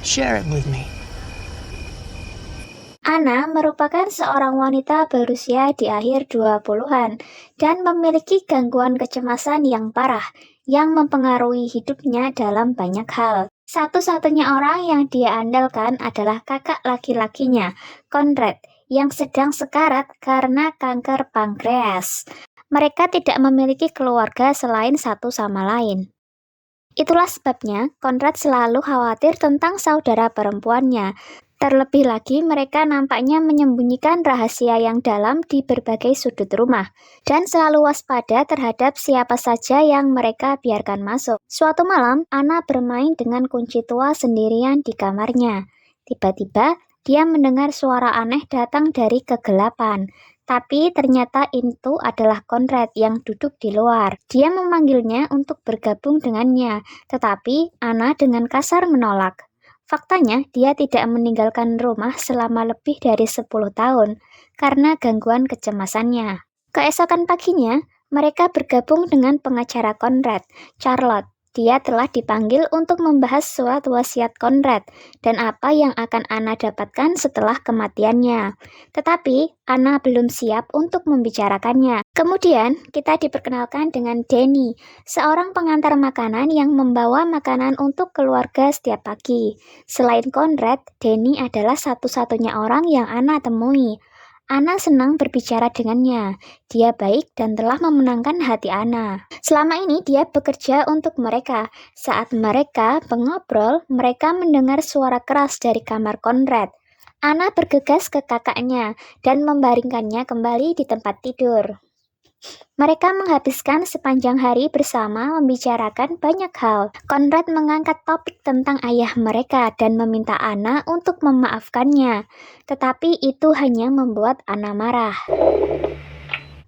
Share it with me. Ana merupakan seorang wanita berusia di akhir 20-an dan memiliki gangguan kecemasan yang parah yang mempengaruhi hidupnya dalam banyak hal. Satu-satunya orang yang dia andalkan adalah kakak laki-lakinya, Conrad, yang sedang sekarat karena kanker pankreas. Mereka tidak memiliki keluarga selain satu sama lain. Itulah sebabnya Conrad selalu khawatir tentang saudara perempuannya. Terlebih lagi, mereka nampaknya menyembunyikan rahasia yang dalam di berbagai sudut rumah dan selalu waspada terhadap siapa saja yang mereka biarkan masuk. Suatu malam, Anna bermain dengan kunci tua sendirian di kamarnya. Tiba-tiba, dia mendengar suara aneh datang dari kegelapan. Tapi ternyata itu adalah Conrad yang duduk di luar. Dia memanggilnya untuk bergabung dengannya, tetapi Anna dengan kasar menolak. Faktanya, dia tidak meninggalkan rumah selama lebih dari 10 tahun karena gangguan kecemasannya. Keesokan paginya, mereka bergabung dengan pengacara Conrad, Charlotte. Dia telah dipanggil untuk membahas surat wasiat Conrad dan apa yang akan Anna dapatkan setelah kematiannya. Tetapi, Anna belum siap untuk membicarakannya. Kemudian, kita diperkenalkan dengan Danny, seorang pengantar makanan yang membawa makanan untuk keluarga setiap pagi. Selain Conrad, Danny adalah satu-satunya orang yang Anna temui. Anna senang berbicara dengannya. Dia baik dan telah memenangkan hati Anna. Selama ini dia bekerja untuk mereka. Saat mereka mengobrol, mereka mendengar suara keras dari kamar Conrad. Anna bergegas ke kakaknya dan membaringkannya kembali di tempat tidur. Mereka menghabiskan sepanjang hari bersama membicarakan banyak hal. Conrad mengangkat topik tentang ayah mereka dan meminta Anna untuk memaafkannya. Tetapi itu hanya membuat Anna marah.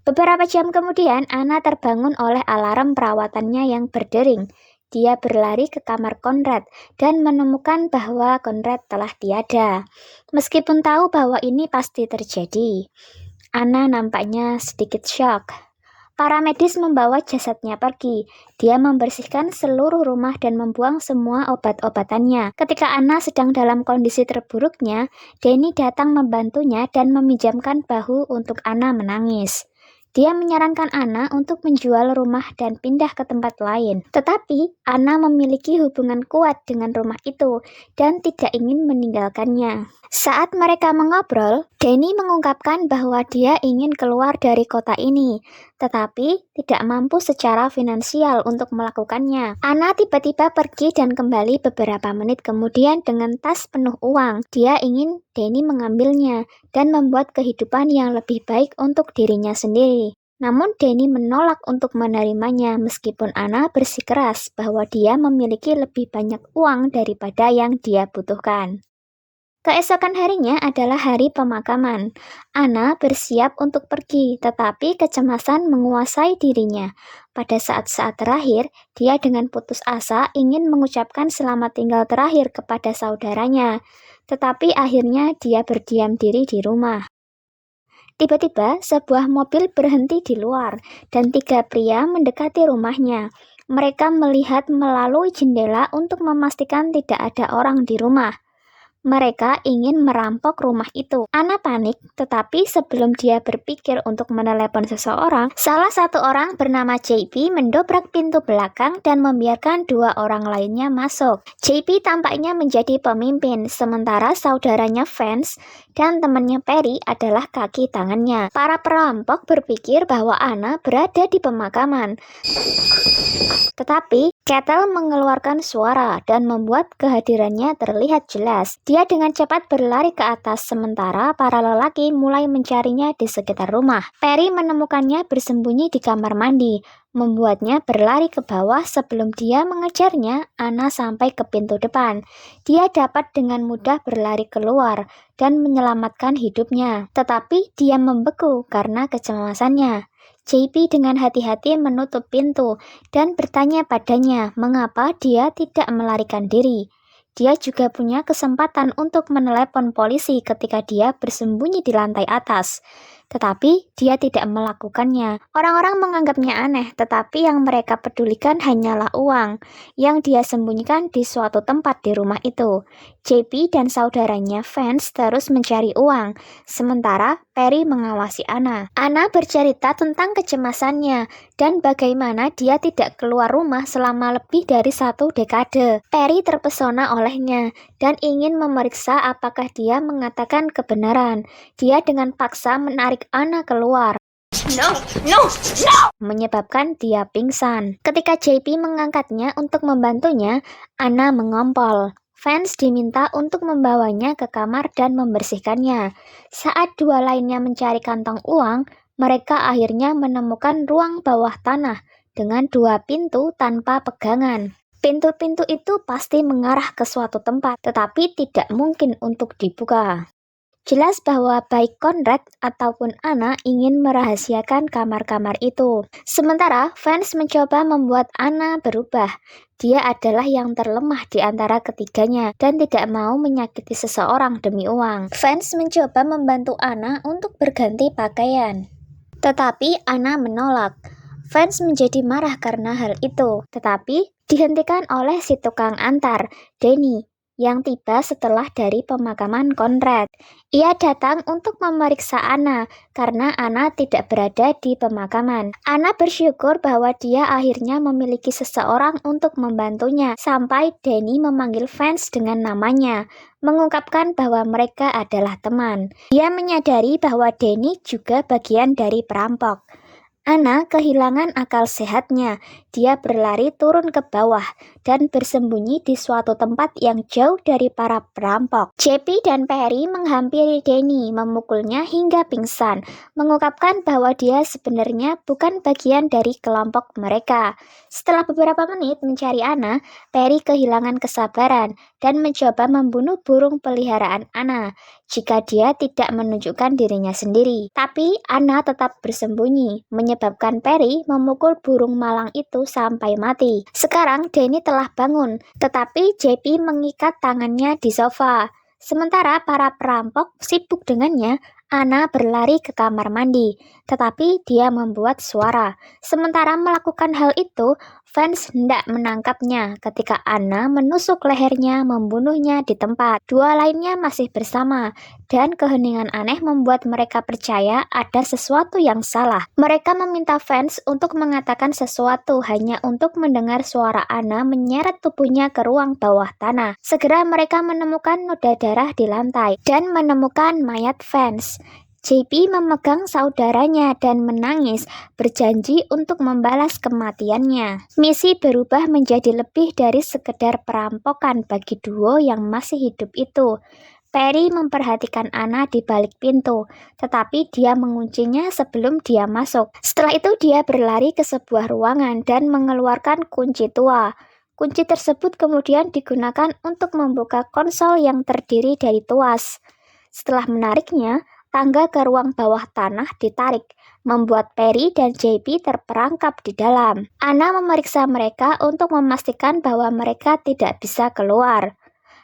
Beberapa jam kemudian, Anna terbangun oleh alarm perawatannya yang berdering. Dia berlari ke kamar Conrad dan menemukan bahwa Conrad telah tiada. Meskipun tahu bahwa ini pasti terjadi, Anna nampaknya sedikit shock. Para medis membawa jasadnya pergi. Dia membersihkan seluruh rumah dan membuang semua obat-obatannya. Ketika Anna sedang dalam kondisi terburuknya, Danny datang membantunya dan meminjamkan bahu untuk Anna menangis. Dia menyarankan Anna untuk menjual rumah dan pindah ke tempat lain. Tetapi, Anna memiliki hubungan kuat dengan rumah itu dan tidak ingin meninggalkannya. Saat mereka mengobrol, Danny mengungkapkan bahwa dia ingin keluar dari kota ini, tetapi tidak mampu secara finansial untuk melakukannya. Anna tiba-tiba pergi dan kembali beberapa menit kemudian dengan tas penuh uang. Dia ingin Danny mengambilnya dan membuat kehidupan yang lebih baik untuk dirinya sendiri. Namun Danny menolak untuk menerimanya meskipun Anna bersikeras bahwa dia memiliki lebih banyak uang daripada yang dia butuhkan. Keesokan harinya adalah hari pemakaman. Anna bersiap untuk pergi, tetapi kecemasan menguasai dirinya. Pada saat-saat terakhir, dia dengan putus asa ingin mengucapkan selamat tinggal terakhir kepada saudaranya. Tetapi akhirnya dia berdiam diri di rumah. Tiba-tiba, sebuah mobil berhenti di luar, dan 3 pria mendekati rumahnya. Mereka melihat melalui jendela untuk memastikan tidak ada orang di rumah. Mereka ingin merampok rumah itu. Anna panik, tetapi sebelum dia berpikir untuk menelepon seseorang, salah satu orang bernama JP mendobrak pintu belakang dan membiarkan 2 orang lainnya masuk. JP tampaknya menjadi pemimpin, sementara saudaranya Vance dan temannya Perry adalah kaki tangannya. Para perampok berpikir bahwa Anna berada di pemakaman. Tetapi, Kettle mengeluarkan suara dan membuat kehadirannya terlihat jelas. Dia dengan cepat berlari ke atas sementara para lelaki mulai mencarinya di sekitar rumah. Perry menemukannya bersembunyi di kamar mandi, membuatnya berlari ke bawah sebelum dia mengejarnya. Anna sampai ke pintu depan. Dia dapat dengan mudah berlari keluar dan menyelamatkan hidupnya. Tetapi dia membeku karena kecemasannya. JP dengan hati-hati menutup pintu dan bertanya padanya mengapa dia tidak melarikan diri. Dia juga punya kesempatan untuk menelepon polisi ketika dia bersembunyi di lantai atas. tetapi dia tidak melakukannya. Orang-orang menganggapnya aneh, tetapi yang mereka pedulikan hanyalah uang yang dia sembunyikan di suatu tempat di rumah itu. JP dan saudaranya Vance terus mencari uang, sementara Perry mengawasi Anna. Anna bercerita tentang kecemasannya dan bagaimana dia tidak keluar rumah selama lebih dari 1 dekade. Perry terpesona olehnya dan ingin memeriksa apakah dia mengatakan kebenaran. Dia dengan paksa menarik Anna keluar, No, no, no! menyebabkan dia pingsan. Ketika JP mengangkatnya untuk membantunya, Anna mengompol. Vance diminta untuk membawanya ke kamar dan membersihkannya. Saat dua lainnya mencari kantong uang, mereka akhirnya menemukan ruang bawah tanah dengan 2 pintu tanpa pegangan. Pintu-pintu itu pasti mengarah ke suatu tempat, tetapi tidak mungkin untuk dibuka. Jelas bahwa baik Conrad ataupun Anna ingin merahasiakan kamar-kamar itu. Sementara Vance mencoba membuat Anna berubah. Dia adalah yang terlemah di antara ketiganya dan tidak mau menyakiti seseorang demi uang. Vance mencoba membantu Anna untuk berganti pakaian, tetapi Anna menolak. Vance menjadi marah karena hal itu, tetapi dihentikan oleh si tukang antar, Danny, yang tiba setelah dari pemakaman Conrad. Ia datang untuk memeriksa Anna karena Anna tidak berada di pemakaman. Anna bersyukur bahwa dia akhirnya memiliki seseorang untuk membantunya sampai Danny memanggil Vance dengan namanya, mengungkapkan bahwa mereka adalah teman. Dia menyadari bahwa Danny juga bagian dari perampok. Anna kehilangan akal sehatnya. Dia berlari turun ke bawah dan bersembunyi di suatu tempat yang jauh dari para perampok. JP dan Perry menghampiri Danny, memukulnya hingga pingsan, mengungkapkan bahwa dia sebenarnya bukan bagian dari kelompok mereka. Setelah beberapa menit mencari Anna, Perry kehilangan kesabaran dan mencoba membunuh burung peliharaan Anna jika dia tidak menunjukkan dirinya sendiri. Tapi Anna tetap bersembunyi, menyebabkan Perry memukul burung malang itu sampai mati. Sekarang Danny telah bangun, tetapi JP mengikat tangannya di sofa. Sementara para perampok sibuk dengannya, Anna berlari ke kamar mandi, tetapi dia membuat suara. Sementara melakukan hal itu, Vance hendak menangkapnya ketika Anna menusuk lehernya, membunuhnya di tempat. Dua lainnya masih bersama, dan keheningan aneh membuat mereka percaya ada sesuatu yang salah. Mereka meminta Vance untuk mengatakan sesuatu hanya untuk mendengar suara Anna menyeret tubuhnya ke ruang bawah tanah. Segera mereka menemukan noda darah di lantai dan menemukan mayat Vance. JP memegang saudaranya dan menangis, berjanji untuk membalas kematiannya. Misi berubah menjadi lebih dari sekedar perampokan bagi duo yang masih hidup itu. Perry memperhatikan Anna di balik pintu, tetapi dia menguncinya sebelum dia masuk. Setelah itu dia berlari ke sebuah ruangan dan mengeluarkan kunci tua. Kunci tersebut kemudian digunakan untuk membuka konsol yang terdiri dari tuas. Setelah menariknya, tangga ke ruang bawah tanah ditarik, membuat Perry dan JP terperangkap di dalam. Anna memeriksa mereka untuk memastikan bahwa mereka tidak bisa keluar.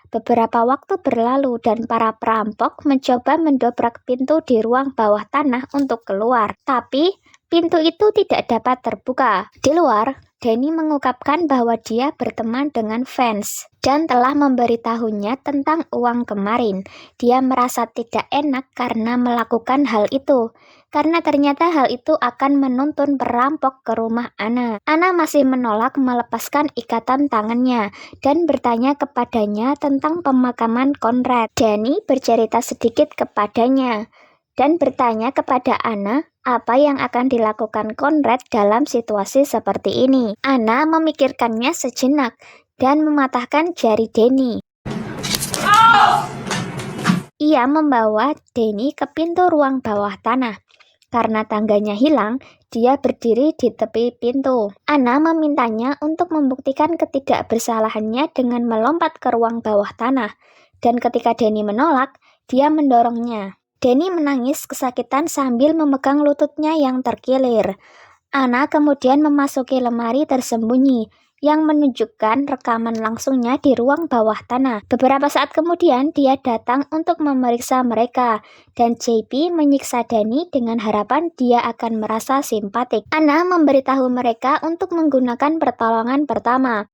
Beberapa waktu berlalu dan para perampok mencoba mendobrak pintu di ruang bawah tanah untuk keluar. Tapi pintu itu tidak dapat terbuka. Di luar, Danny mengungkapkan bahwa dia berteman dengan Vance dan telah memberitahunya tentang uang kemarin. Dia merasa tidak enak karena melakukan hal itu, karena ternyata hal itu akan menuntun perampok ke rumah Anna. Anna masih menolak melepaskan ikatan tangannya dan bertanya kepadanya tentang pemakaman Conrad. Danny bercerita sedikit kepadanya dan bertanya kepada Anna apa yang akan dilakukan Conrad dalam situasi seperti ini. Anna memikirkannya sejenak dan mematahkan jari Danny. Ia membawa Danny ke pintu ruang bawah tanah. Karena tangganya hilang, dia berdiri di tepi pintu. Anna memintanya untuk membuktikan ketidakbersalahannya dengan melompat ke ruang bawah tanah. Dan ketika Danny menolak, dia mendorongnya. Danny menangis kesakitan sambil memegang lututnya yang terkilir. Anna kemudian memasuki lemari tersembunyi yang menunjukkan rekaman langsungnya di ruang bawah tanah. Beberapa saat kemudian, dia datang untuk memeriksa mereka, dan JP menyiksa Danny dengan harapan dia akan merasa simpatik. Anna memberitahu mereka untuk menggunakan pertolongan pertama.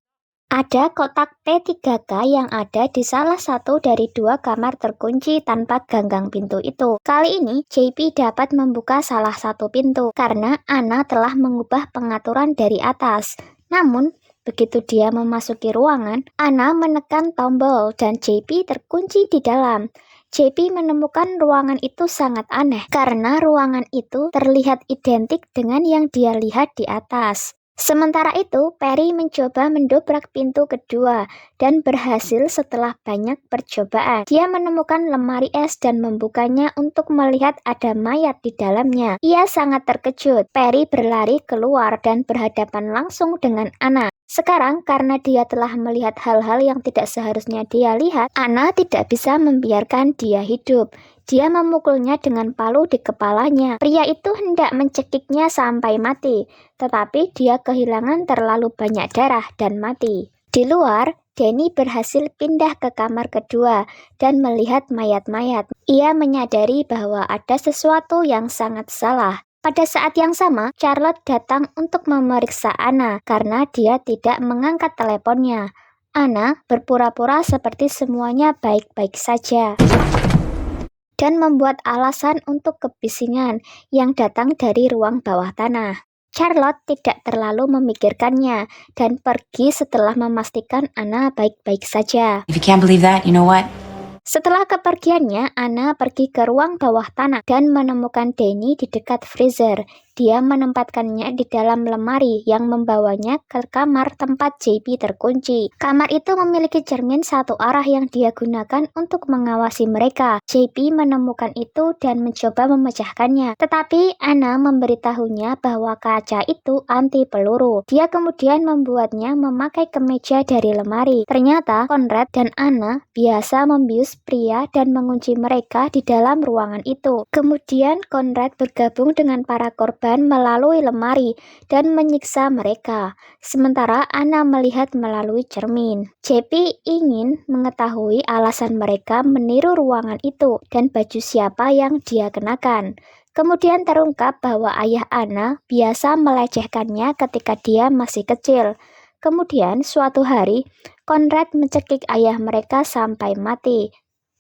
Ada kotak P3K yang ada di salah satu dari 2 kamar terkunci tanpa ganggang pintu itu. Kali ini, JP dapat membuka salah satu pintu karena Anna telah mengubah pengaturan dari atas. Namun, begitu dia memasuki ruangan, Anna menekan tombol dan JP terkunci di dalam. JP menemukan ruangan itu sangat aneh karena ruangan itu terlihat identik dengan yang dia lihat di atas. Sementara itu, Perry mencoba mendobrak pintu kedua dan berhasil setelah banyak percobaan. Dia menemukan lemari es dan membukanya untuk melihat ada mayat di dalamnya. Ia sangat terkejut. Perry berlari keluar dan berhadapan langsung dengan Anna. Sekarang, karena dia telah melihat hal-hal yang tidak seharusnya dia lihat, Anna tidak bisa membiarkan dia hidup. Dia memukulnya dengan palu di kepalanya. Pria itu hendak mencekiknya sampai mati, tetapi dia kehilangan terlalu banyak darah dan mati. Di luar, Danny berhasil pindah ke kamar kedua dan melihat mayat-mayat. Ia menyadari bahwa ada sesuatu yang sangat salah. Pada saat yang sama, Charlotte datang untuk memeriksa Anna karena dia tidak mengangkat teleponnya. Anna berpura-pura seperti semuanya baik-baik saja dan membuat alasan untuk kebisingan yang datang dari ruang bawah tanah. Charlotte tidak terlalu memikirkannya dan pergi setelah memastikan Anna baik-baik saja. If you can't believe that, you know what? Setelah kepergiannya, Anna pergi ke ruang bawah tanah dan menemukan Danny di dekat freezer. Dia menempatkannya di dalam lemari yang membawanya ke kamar tempat JP terkunci. Kamar itu memiliki cermin satu arah yang dia gunakan untuk mengawasi mereka. JP menemukan itu dan mencoba memecahkannya. Tetapi Anna memberitahunya bahwa kaca itu anti peluru. Dia kemudian membuatnya memakai kemeja dari lemari. Ternyata Conrad dan Anna biasa membius pria dan mengunci mereka di dalam ruangan itu. Kemudian Conrad bergabung dengan para korban melalui lemari dan menyiksa mereka, sementara Anna melihat melalui cermin. JP ingin mengetahui alasan mereka meniru ruangan itu dan baju siapa yang dia kenakan. Kemudian terungkap bahwa ayah Anna biasa melecehkannya ketika dia masih kecil. Kemudian suatu hari, Conrad mencekik ayah mereka sampai mati.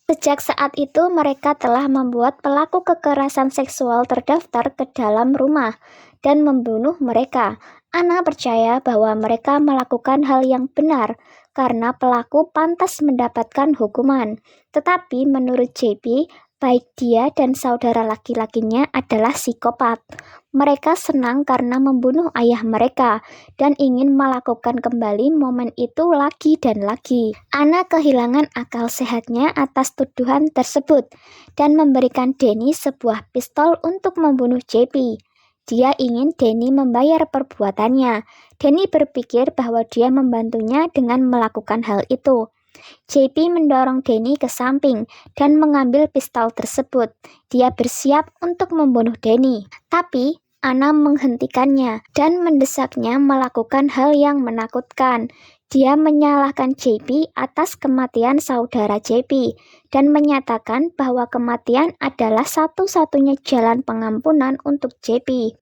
Sejak saat itu, mereka telah membuat pelaku kekerasan seksual terdaftar ke dalam rumah dan membunuh mereka. Anna percaya bahwa mereka melakukan hal yang benar karena pelaku pantas mendapatkan hukuman. Tetapi menurut JP, baik dia dan saudara laki-lakinya adalah psikopat. Mereka senang karena membunuh ayah mereka dan ingin melakukan kembali momen itu lagi dan lagi. Anna kehilangan akal sehatnya atas tuduhan tersebut dan memberikan Danny sebuah pistol untuk membunuh JP. Dia ingin Danny membayar perbuatannya. Danny berpikir bahwa dia membantunya dengan melakukan hal itu. JP mendorong Danny ke samping dan mengambil pistol tersebut. Dia bersiap untuk membunuh Danny, tapi Anna menghentikannya dan mendesaknya melakukan hal yang menakutkan. Dia menyalahkan JP atas kematian saudara JP dan menyatakan bahwa kematian adalah satu-satunya jalan pengampunan untuk JP.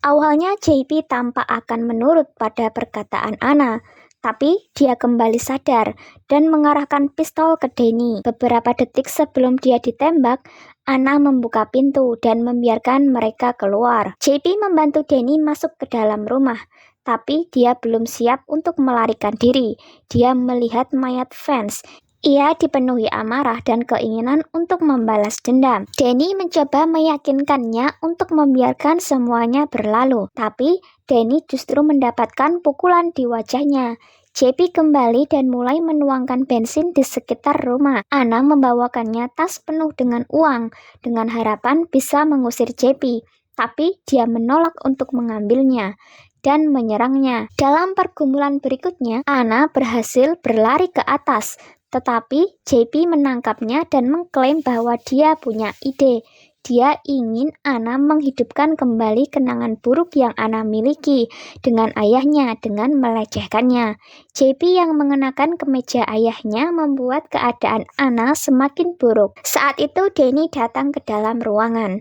Awalnya JP tampak akan menurut pada perkataan Anna, tapi dia kembali sadar dan mengarahkan pistol ke Danny. Beberapa detik sebelum dia ditembak, Anna membuka pintu dan membiarkan mereka keluar. JP membantu Danny masuk ke dalam rumah, tapi dia belum siap untuk melarikan diri. Dia melihat mayat Vance. Ia dipenuhi amarah dan keinginan untuk membalas dendam. Danny mencoba meyakinkannya untuk membiarkan semuanya berlalu, tapi Danny justru mendapatkan pukulan di wajahnya. JP kembali dan mulai menuangkan bensin di sekitar rumah. Anna membawakannya tas penuh dengan uang dengan harapan bisa mengusir JP, tapi dia menolak untuk mengambilnya dan menyerangnya. Dalam pergumulan berikutnya, Anna berhasil berlari ke atas, tetapi JP menangkapnya dan mengklaim bahwa dia punya ide. Dia ingin Anna menghidupkan kembali kenangan buruk yang Anna miliki dengan ayahnya dengan melecehkannya. JP yang mengenakan kemeja ayahnya membuat keadaan Anna semakin buruk. Saat itu Danny datang ke dalam ruangan.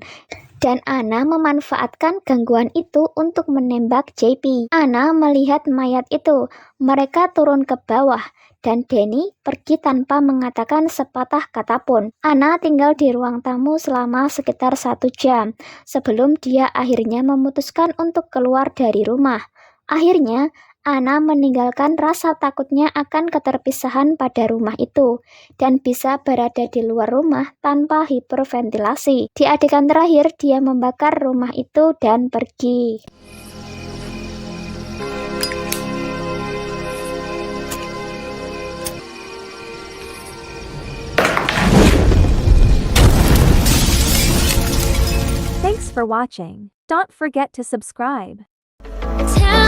Dan Anna memanfaatkan gangguan itu untuk menembak JP. Anna melihat mayat itu. Mereka turun ke bawah. Dan Danny pergi tanpa mengatakan sepatah kata pun. Anna tinggal di ruang tamu selama sekitar 1 jam. Sebelum dia akhirnya memutuskan untuk keluar dari rumah. Akhirnya, Anna meninggalkan rasa takutnya akan keterpisahan pada rumah itu dan bisa berada di luar rumah tanpa hiperventilasi. Di adegan terakhir, dia membakar rumah itu dan pergi. Thanks for watching. Don't forget to subscribe. Tell